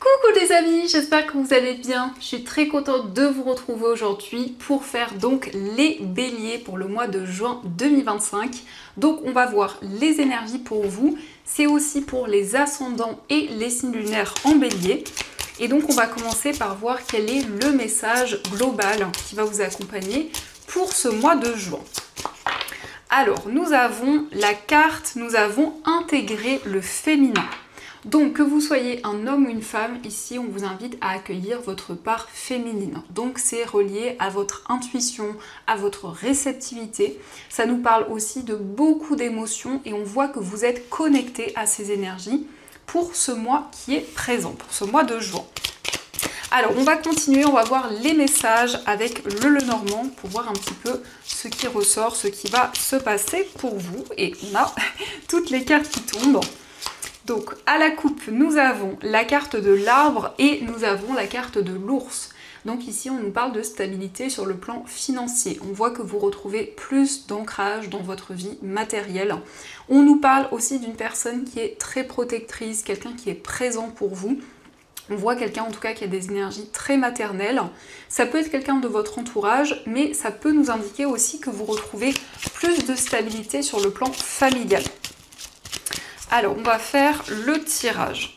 Coucou les amis, j'espère que vous allez bien. Je suis très contente de vous retrouver aujourd'hui pour faire donc les béliers pour le mois de juin 2025. Donc on va voir les énergies pour vous. C'est aussi pour les ascendants et les signes lunaires en bélier. Et donc on va commencer par voir quel est le message global qui va vous accompagner pour ce mois de juin. Alors nous avons la carte, nous avons intégré le féminin. Donc que vous soyez un homme ou une femme, ici on vous invite à accueillir votre part féminine. Donc c'est relié à votre intuition, à votre réceptivité. Ça nous parle aussi de beaucoup d'émotions et on voit que vous êtes connecté à ces énergies pour ce mois qui est présent, pour ce mois de juin. Alors on va continuer, on va voir les messages avec le Lenormand pour voir un petit peu ce qui ressort, ce qui va se passer pour vous. Et on a toutes les cartes qui tombent. Donc à la coupe, nous avons la carte de l'arbre et nous avons la carte de l'ours. Donc ici, on nous parle de stabilité sur le plan financier. On voit que vous retrouvez plus d'ancrage dans votre vie matérielle. On nous parle aussi d'une personne qui est très protectrice, quelqu'un qui est présent pour vous. On voit quelqu'un en tout cas qui a des énergies très maternelles. Ça peut être quelqu'un de votre entourage, mais ça peut nous indiquer aussi que vous retrouvez plus de stabilité sur le plan familial. Alors, on va faire le tirage.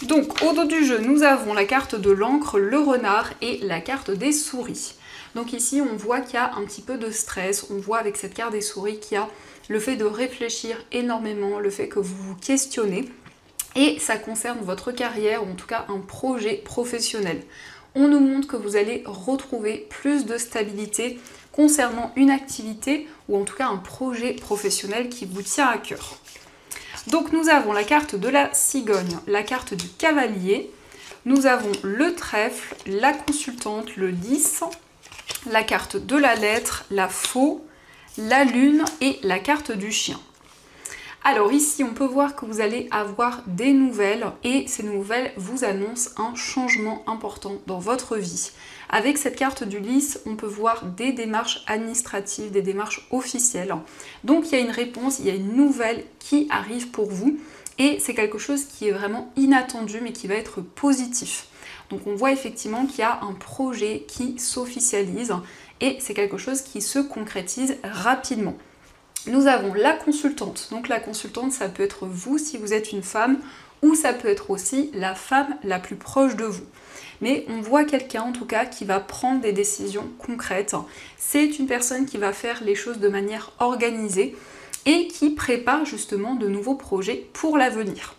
Donc, au dos du jeu, nous avons la carte de l'encre, le renard et la carte des souris. Donc ici, on voit qu'il y a un petit peu de stress. On voit avec cette carte des souris qu'il y a le fait de réfléchir énormément, le fait que vous vous questionnez. Et ça concerne votre carrière, ou en tout cas un projet professionnel. On nous montre que vous allez retrouver plus de stabilité concernant une activité ou en tout cas un projet professionnel qui vous tient à cœur. Donc nous avons la carte de la cigogne, la carte du cavalier, nous avons le trèfle, la consultante, le 10, la carte de la lettre, la faux, la lune et la carte du chien. Alors ici, on peut voir que vous allez avoir des nouvelles et ces nouvelles vous annoncent un changement important dans votre vie. Avec cette carte du lys, on peut voir des démarches administratives, des démarches officielles. Donc il y a une réponse, il y a une nouvelle qui arrive pour vous et c'est quelque chose qui est vraiment inattendu mais qui va être positif. Donc on voit effectivement qu'il y a un projet qui s'officialise et c'est quelque chose qui se concrétise rapidement. Nous avons la consultante. Donc la consultante, ça peut être vous si vous êtes une femme ou ça peut être aussi la femme la plus proche de vous. Mais on voit quelqu'un en tout cas qui va prendre des décisions concrètes. C'est une personne qui va faire les choses de manière organisée et qui prépare justement de nouveaux projets pour l'avenir.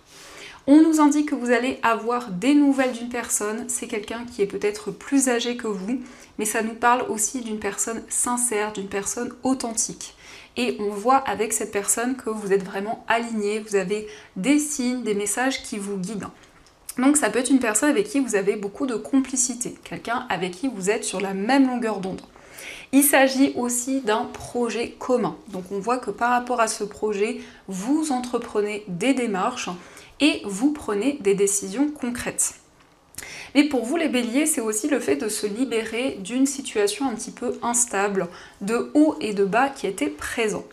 On nous indique que vous allez avoir des nouvelles d'une personne, c'est quelqu'un qui est peut-être plus âgé que vous, mais ça nous parle aussi d'une personne sincère, d'une personne authentique. Et on voit avec cette personne que vous êtes vraiment aligné, vous avez des signes, des messages qui vous guident. Donc ça peut être une personne avec qui vous avez beaucoup de complicité, quelqu'un avec qui vous êtes sur la même longueur d'onde. Il s'agit aussi d'un projet commun. Donc on voit que par rapport à ce projet, vous entreprenez des démarches et vous prenez des décisions concrètes. Mais pour vous les béliers, c'est aussi le fait de se libérer d'une situation un petit peu instable, de haut et de bas qui était présent.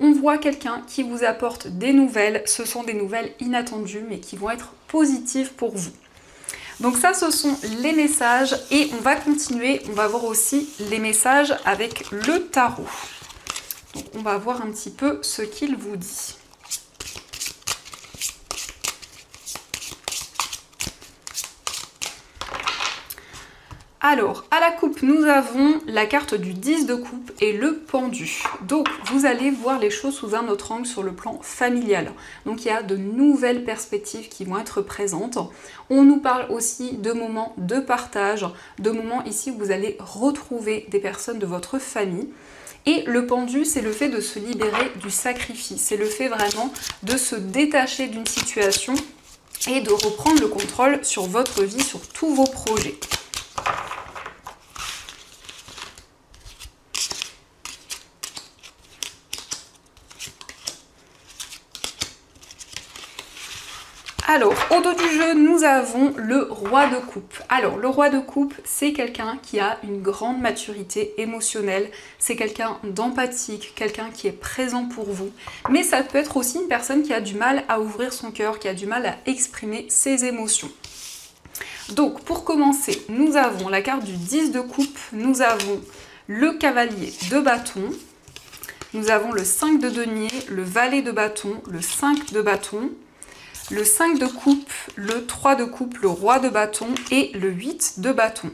On voit quelqu'un qui vous apporte des nouvelles, ce sont des nouvelles inattendues mais qui vont être positives pour vous. Donc ça, ce sont les messages et on va continuer, on va voir aussi les messages avec le tarot. Donc on va voir un petit peu ce qu'il vous dit. Alors, à la coupe, nous avons la carte du 10 de coupe et le pendu. Donc, vous allez voir les choses sous un autre angle sur le plan familial. Donc, il y a de nouvelles perspectives qui vont être présentes. On nous parle aussi de moments de partage, de moments ici où vous allez retrouver des personnes de votre famille. Et le pendu, c'est le fait de se libérer du sacrifice. C'est le fait vraiment de se détacher d'une situation et de reprendre le contrôle sur votre vie, sur tous vos projets. Alors, au dos du jeu, nous avons le roi de coupe. Alors, le roi de coupe, c'est quelqu'un qui a une grande maturité émotionnelle, c'est quelqu'un d'empathique, quelqu'un qui est présent pour vous. Mais ça peut être aussi une personne qui a du mal à ouvrir son cœur, qui a du mal à exprimer ses émotions. Donc, pour commencer, nous avons la carte du 10 de coupe, nous avons le cavalier de bâton, nous avons le 5 de denier, le valet de bâton, le 5 de bâton, le 5 de coupe, le 3 de coupe, le roi de bâton et le 8 de bâton.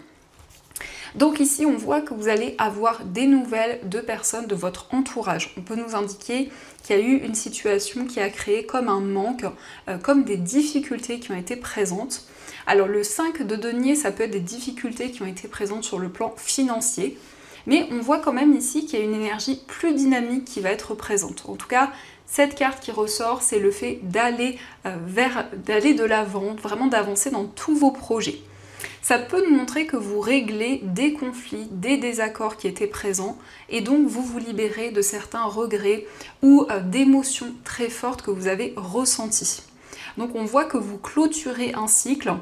Donc ici, on voit que vous allez avoir des nouvelles de personnes de votre entourage. On peut nous indiquer qu'il y a eu une situation qui a créé comme un manque, comme des difficultés qui ont été présentes. Alors le 5 de denier, ça peut être des difficultés qui ont été présentes sur le plan financier. Mais on voit quand même ici qu'il y a une énergie plus dynamique qui va être présente. En tout cas, cette carte qui ressort, c'est le fait d'aller de l'avant, vraiment d'avancer dans tous vos projets. Ça peut nous montrer que vous réglez des conflits, des désaccords qui étaient présents et donc vous vous libérez de certains regrets ou d'émotions très fortes que vous avez ressenties. Donc on voit que vous clôturez un cycle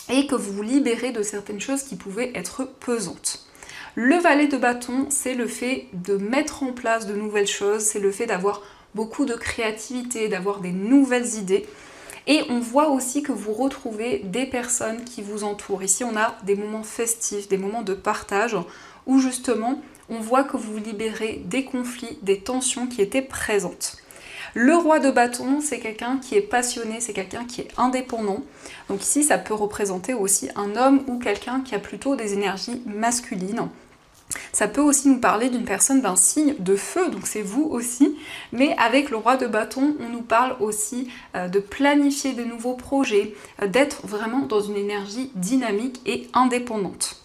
et que vous vous libérez de certaines choses qui pouvaient être pesantes. Le valet de bâton, c'est le fait de mettre en place de nouvelles choses, c'est le fait d'avoir beaucoup de créativité, d'avoir des nouvelles idées. Et on voit aussi que vous retrouvez des personnes qui vous entourent. Ici, on a des moments festifs, des moments de partage, où justement, on voit que vous vous libérez des conflits, des tensions qui étaient présentes. Le roi de bâton, c'est quelqu'un qui est passionné, c'est quelqu'un qui est indépendant. Donc ici, ça peut représenter aussi un homme ou quelqu'un qui a plutôt des énergies masculines. Ça peut aussi nous parler d'une personne d'un signe de feu, donc c'est vous aussi, mais avec le roi de bâton, on nous parle aussi de planifier de nouveaux projets, d'être vraiment dans une énergie dynamique et indépendante.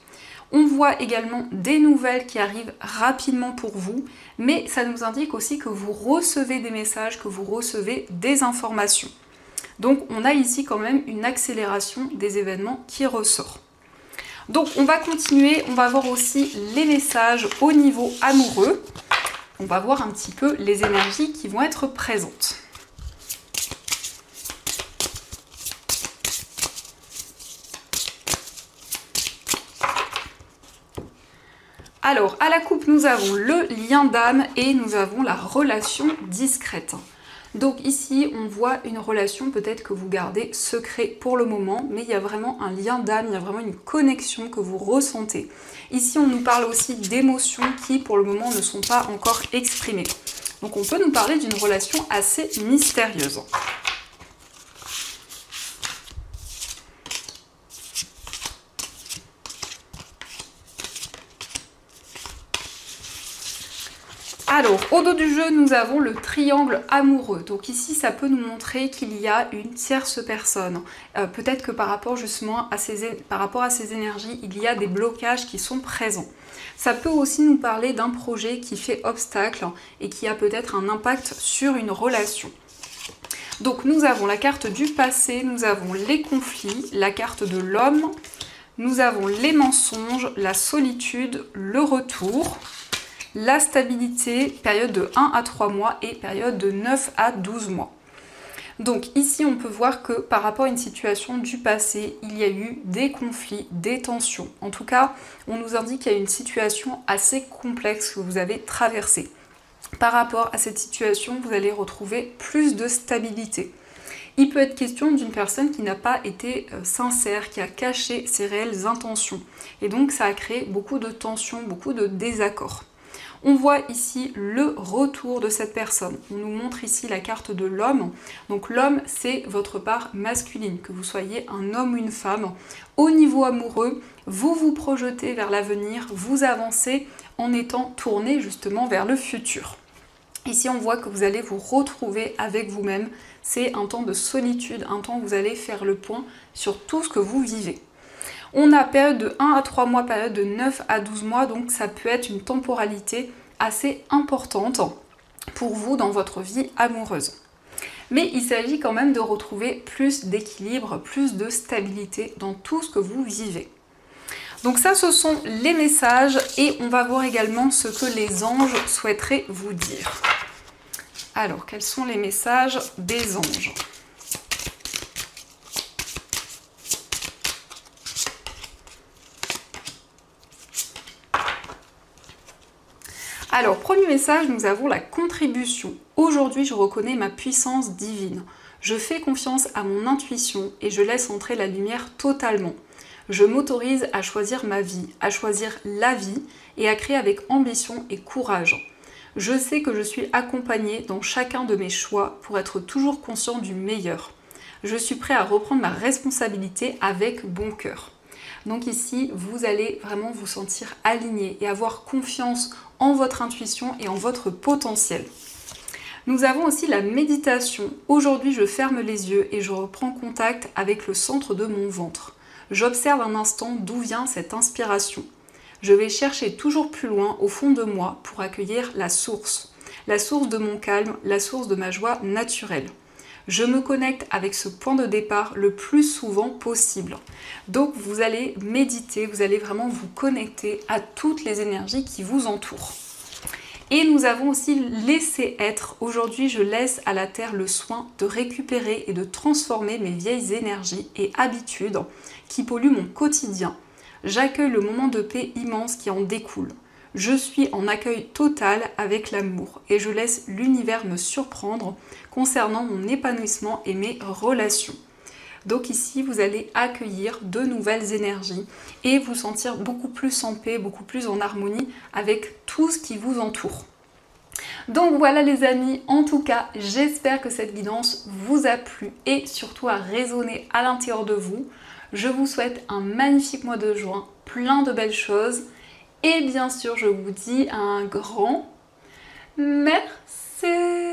On voit également des nouvelles qui arrivent rapidement pour vous, mais ça nous indique aussi que vous recevez des messages, que vous recevez des informations. Donc on a ici quand même une accélération des événements qui ressort. Donc on va continuer, on va voir aussi les messages au niveau amoureux. On va voir un petit peu les énergies qui vont être présentes. Alors, à la coupe, nous avons le lien d'âme et nous avons la relation discrète. Donc ici, on voit une relation peut-être que vous gardez secret pour le moment, mais il y a vraiment un lien d'âme, il y a vraiment une connexion que vous ressentez. Ici, on nous parle aussi d'émotions qui, pour le moment, ne sont pas encore exprimées. Donc on peut nous parler d'une relation assez mystérieuse. Alors, au dos du jeu, nous avons le triangle amoureux. Donc ici, ça peut nous montrer qu'il y a une tierce personne. Peut-être que par rapport justement à ces énergies, il y a des blocages qui sont présents. Ça peut aussi nous parler d'un projet qui fait obstacle et qui a peut-être un impact sur une relation. Donc nous avons la carte du passé, nous avons les conflits, la carte de l'homme, nous avons les mensonges, la solitude, le retour, la stabilité, période de 1 à 3 mois et période de 9 à 12 mois. Donc ici, on peut voir que par rapport à une situation du passé, il y a eu des conflits, des tensions. En tout cas, on nous indique qu'il y a une situation assez complexe que vous avez traversée. Par rapport à cette situation, vous allez retrouver plus de stabilité. Il peut être question d'une personne qui n'a pas été sincère, qui a caché ses réelles intentions. Et donc, ça a créé beaucoup de tensions, beaucoup de désaccords. On voit ici le retour de cette personne. On nous montre ici la carte de l'homme. Donc l'homme, c'est votre part masculine, que vous soyez un homme ou une femme. Au niveau amoureux, vous vous projetez vers l'avenir, vous avancez en étant tourné justement vers le futur. Ici, on voit que vous allez vous retrouver avec vous-même. C'est un temps de solitude, un temps où vous allez faire le point sur tout ce que vous vivez. On a période de 1 à 3 mois, période de 9 à 12 mois, donc ça peut être une temporalité assez importante pour vous dans votre vie amoureuse. Mais il s'agit quand même de retrouver plus d'équilibre, plus de stabilité dans tout ce que vous vivez. Donc ça, ce sont les messages et on va voir également ce que les anges souhaiteraient vous dire. Alors, quels sont les messages des anges ? Alors, premier message, nous avons la contribution. Aujourd'hui, je reconnais ma puissance divine. Je fais confiance à mon intuition et je laisse entrer la lumière totalement. Je m'autorise à choisir ma vie, à choisir la vie et à créer avec ambition et courage. Je sais que je suis accompagnée dans chacun de mes choix pour être toujours conscient du meilleur. Je suis prêt à reprendre ma responsabilité avec bon cœur. Donc ici, vous allez vraiment vous sentir aligné et avoir confiance en votre intuition et en votre potentiel. Nous avons aussi la méditation. Aujourd'hui, je ferme les yeux et je reprends contact avec le centre de mon ventre. J'observe un instant d'où vient cette inspiration. Je vais chercher toujours plus loin au fond de moi pour accueillir la source de mon calme, la source de ma joie naturelle. Je me connecte avec ce point de départ le plus souvent possible. Donc vous allez méditer, vous allez vraiment vous connecter à toutes les énergies qui vous entourent. Et nous avons aussi laissé être. Aujourd'hui, je laisse à la Terre le soin de récupérer et de transformer mes vieilles énergies et habitudes qui polluent mon quotidien. J'accueille le moment de paix immense qui en découle. Je suis en accueil total avec l'amour et je laisse l'univers me surprendre concernant mon épanouissement et mes relations. Donc ici, vous allez accueillir de nouvelles énergies et vous sentir beaucoup plus en paix, beaucoup plus en harmonie avec tout ce qui vous entoure. Donc voilà les amis, en tout cas, j'espère que cette guidance vous a plu et surtout a résonné à l'intérieur de vous. Je vous souhaite un magnifique mois de juin, plein de belles choses. Et bien sûr, je vous dis un grand merci.